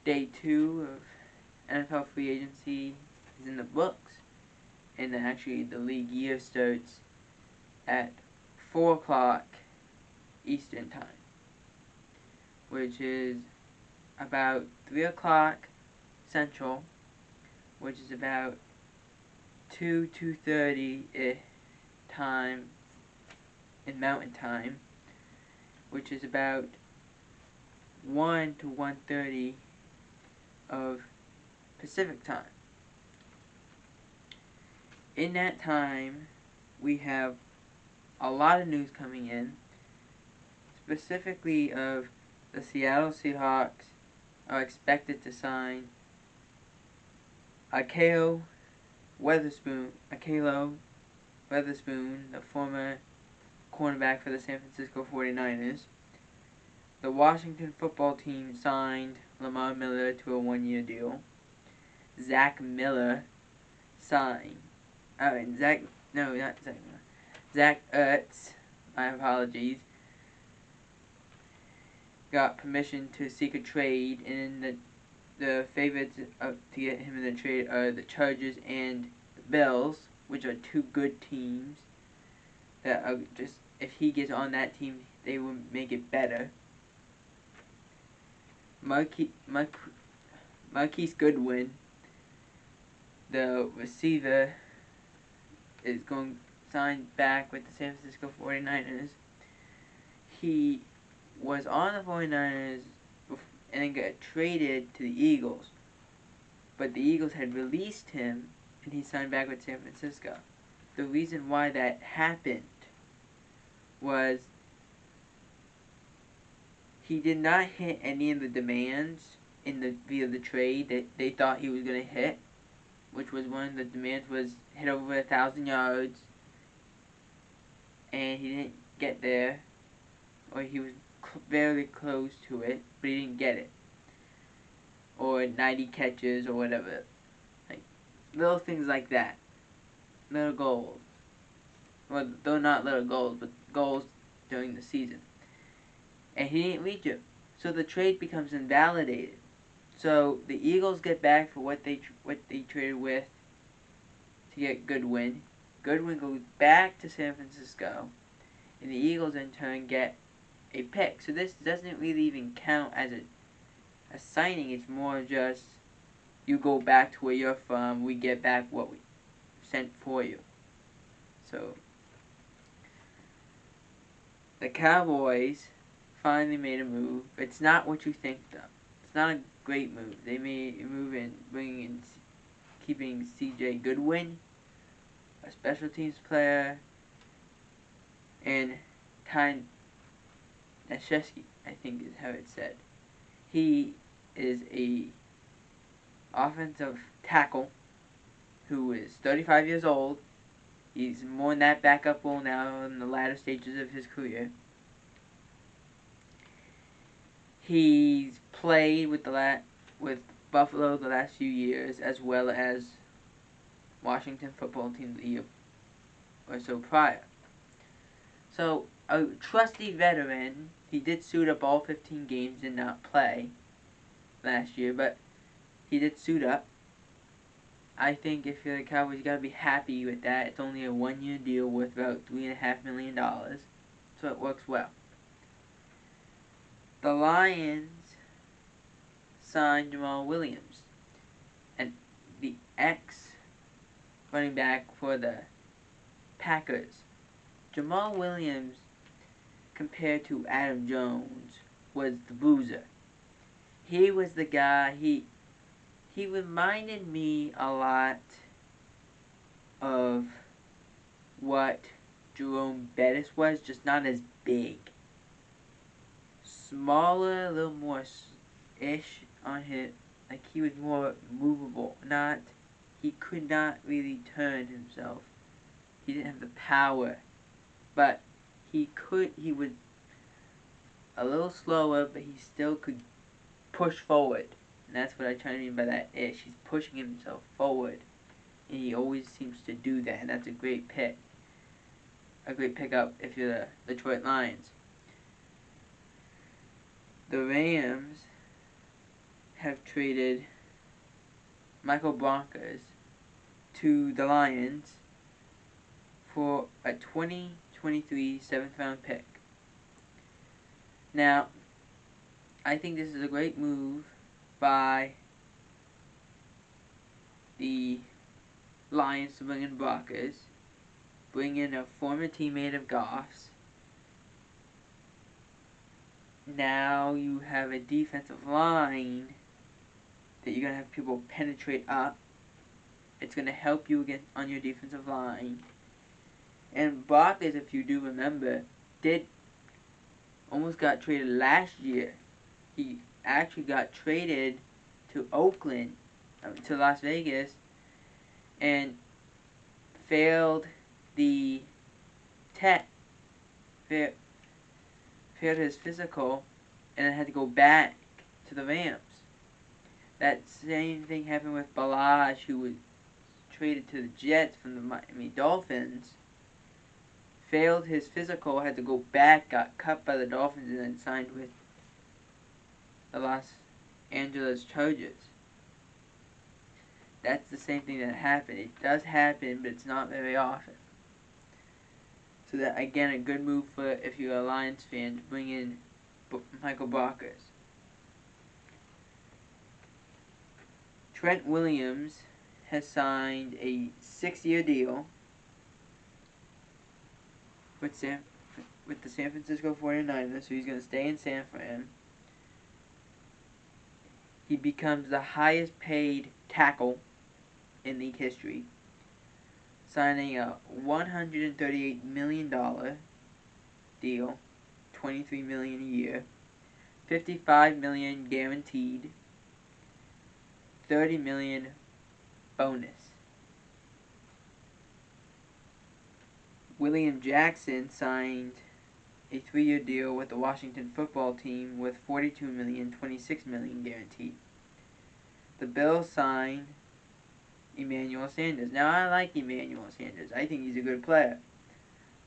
Day 2 of NFL free agency is in the books, and actually the league year starts at 4 o'clock Eastern Time, which is about 3 o'clock Central, which is about 2:30 time in Mountain Time, which is about 1 to 1:30 of Pacific Time. In that time, we have a lot of news coming in, specifically of the Seattle Seahawks are expected to sign Ahkello Witherspoon, the former cornerback for the San Francisco 49ers. The Washington football team signed Lamar Miller to a 1-year deal. Zach Ertz, my apologies, got permission to seek a trade, and the favorites to get him in the trade are the Chargers and the Bills, which are two good teams that are just, if he gets on that team, they will make it better. Marquise Goodwin, the receiver, is going to sign back with the San Francisco 49ers. He was on the 49ers and then got traded to the Eagles, but the Eagles had released him and he signed back with San Francisco. The reason why that happened was he did not hit any of the demands via the trade that they thought he was going to hit, which was one of the demands was hit over 1,000 yards, and he didn't get there, or he was very close to it, but he didn't get it, or 90 catches or whatever, like little things like that, little goals. Well, though not little goals, but goals during the season, and he didn't reach it, so the trade becomes invalidated. So the Eagles get back for what they traded with to get Goodwin. Goodwin goes back to San Francisco, and the Eagles in turn get a pick. So this doesn't really even count as a signing. It's more just you go back to where you're from, we get back what we sent for you. So the Cowboys finally made a move. It's not what you think though. It's not a great move. They made a move in keeping C.J. Goodwin, a special teams player, and Ty Nashevsky, I think is how it's said. He is a offensive tackle who is 35 years old. He's more in that backup role now in the latter stages of his career. He's played with Buffalo the last few years, as well as Washington football team the year or so prior. So, a trusty veteran. He did suit up all 15 games, did not play last year, but he did suit up. I think if you're the Cowboys, you gotta be happy with that. It's only a 1-year deal worth about $3.5 million, so it works well. The Lions signed Jamal Williams, and the ex-running back for the Packers. Jamal Williams, compared to Adam Jones, was the bruiser. He was the guy, he reminded me a lot of what Jerome Bettis was, just not as big. Smaller, a little more ish on his, like he was more movable. He could not really turn himself. He didn't have the power, but he was a little slower, but he still could push forward. And that's what I try to mean by that ish. He's pushing himself forward, and he always seems to do that, and that's a great pick. A great pickup if you're the Detroit Lions. The Rams have traded Michael Bronkers to the Lions for a 2023 7th round pick. Now, I think this is a great move by the Lions to bring in Bronkers, bring in a former teammate of Goff's. Now you have a defensive line that you're going to have people penetrate up. It's going to help you again on your defensive line. And Broncos, if you do remember, almost got traded last year. He actually got traded to Oakland, to Las Vegas, and failed the test, failed his physical, and then had to go back to the Rams. That same thing happened with Balaj, who was traded to the Jets from the Miami Dolphins. Failed his physical, had to go back, got cut by the Dolphins, and then signed with the Los Angeles Chargers. That's the same thing that happened. It does happen, but it's not very often. So that, again, a good move for, if you're a Lions fan, to bring in Michael Bronkers. Trent Williams has signed a 6-year deal with the San Francisco 49ers, so he's going to stay in San Fran. He becomes the highest paid tackle in league history, signing a $138 million deal, $23 million a year, $55 million guaranteed, $30 million bonus. William Jackson signed a 3-year deal with the Washington football team with $42 million, $26 million guaranteed. The Bills signed Emmanuel Sanders. Now, I like Emmanuel Sanders. I think he's a good player.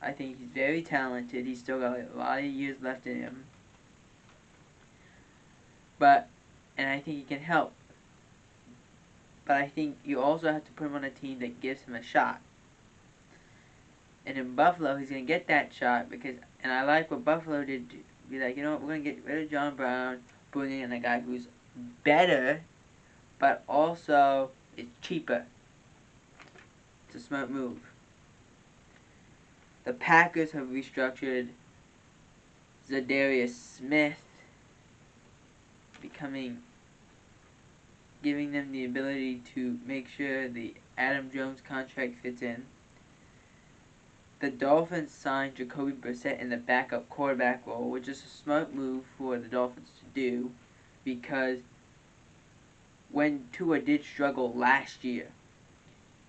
I think he's very talented. He's still got a lot of years left in him. And I think he can help. But I think you also have to put him on a team that gives him a shot. And in Buffalo, he's going to get that shot and I like what Buffalo did. Be like, you know what, we're going to get rid of John Brown, bring in a guy who's better, but also is cheaper. It's a smart move. The Packers have restructured Zadarius Smith, giving them the ability to make sure the Adam Jones contract fits in. The Dolphins signed Jacoby Brissett in the backup quarterback role, which is a smart move for the Dolphins to do, because when Tua did struggle last year,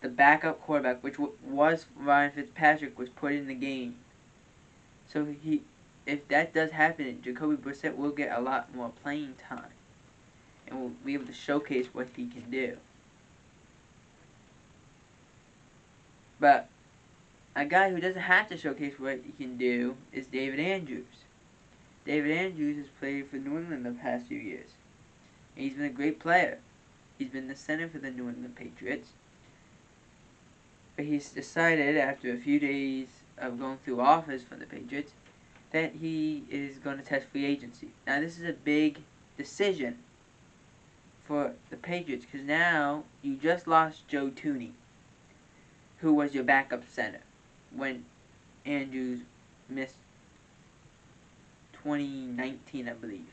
the backup quarterback, which was Ryan Fitzpatrick, was put in the game. So if that does happen, Jacoby Brissett will get a lot more playing time and will be able to showcase what he can do. But a guy who doesn't have to showcase what he can do is David Andrews. David Andrews has played for New England the past few years. And he's been a great player. He's been the center for the New England Patriots. But he's decided, after a few days of going through offers for the Patriots, that he is going to test free agency. Now, this is a big decision for the Patriots, because now you just lost Joe Thuney, who was your backup center when Andrews missed 2019, I believe.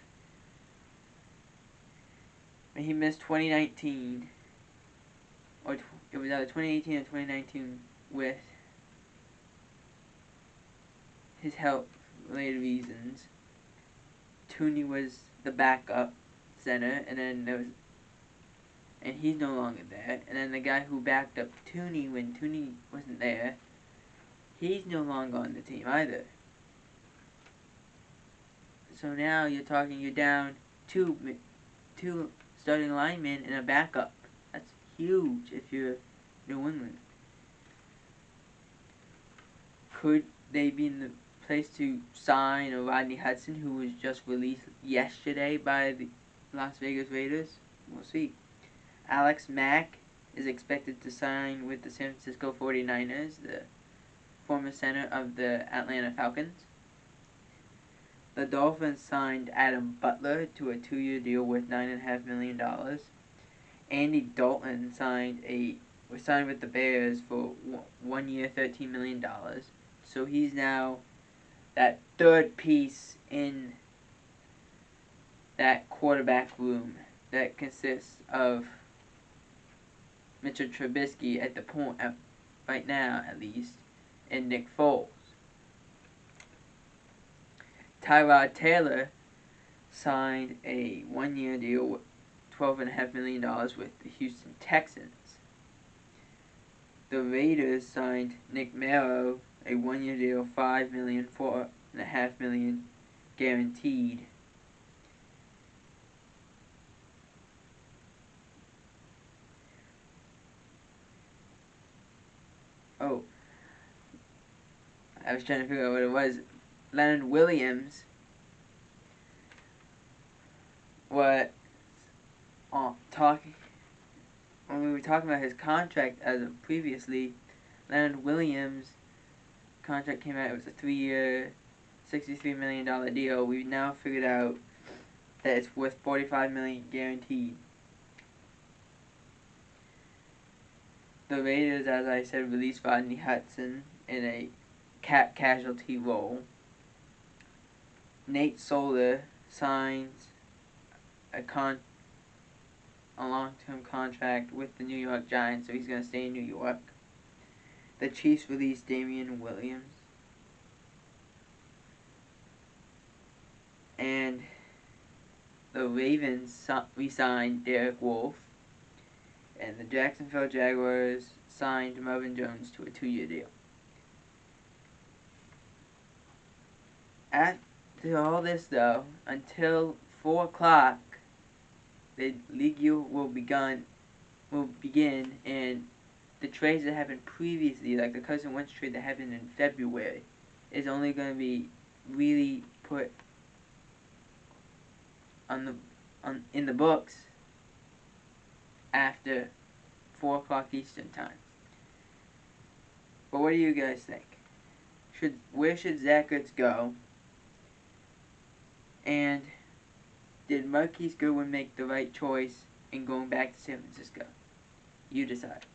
When he missed 2019, or it was either 2018 or 2019, with his health-related reasons. Thuney was the backup center, and he's no longer there. And then the guy who backed up Thuney when Thuney wasn't there, he's no longer on the team either. So now you're down two starting linemen and a backup. That's huge if you're New England. Could they be in the place to sign a Rodney Hudson, who was just released yesterday by Las Vegas Raiders. We'll see. Alex Mack is expected to sign with the San Francisco 49ers, the former center of the Atlanta Falcons. The Dolphins signed Adam Butler to a 2-year deal worth $9.5 million. Andy Dalton was signed with the Bears for 1 year, $13 million. So he's now that third piece in that quarterback room that consists of Mitchell Trubisky at the point, right now at least, and Nick Foles. Tyrod Taylor signed a 1-year deal with $12.5 million with the Houston Texans. The Raiders signed Nick Merrow a 1-year deal, $5 million, $4.5 million guaranteed. Oh, I was trying to figure out what it was. Leonard Williams was talking when we were talking about his contract as of previously. Leonard Williams' contract came out. It was a 3-year, $63 million deal. We've now figured out that it's worth $45 million guaranteed. The Raiders, as I said, released Rodney Hudson in a cap casualty role. Nate Solder signs a long-term contract with the New York Giants, so he's going to stay in New York. The Chiefs released Damian Williams. And the Ravens re-signed Derek Wolfe. And the Jacksonville Jaguars signed Marvin Jones to a 2-year deal. After all this, though, until 4 o'clock, the league year will begin, and the trades that happened previously, like the Carson Wentz trade that happened in February, is only going to be really put in the books after 4 o'clock Eastern time. But what do you guys think? Where should Zach Ertz go? And did Marquise Goodwin make the right choice in going back to San Francisco? You decide.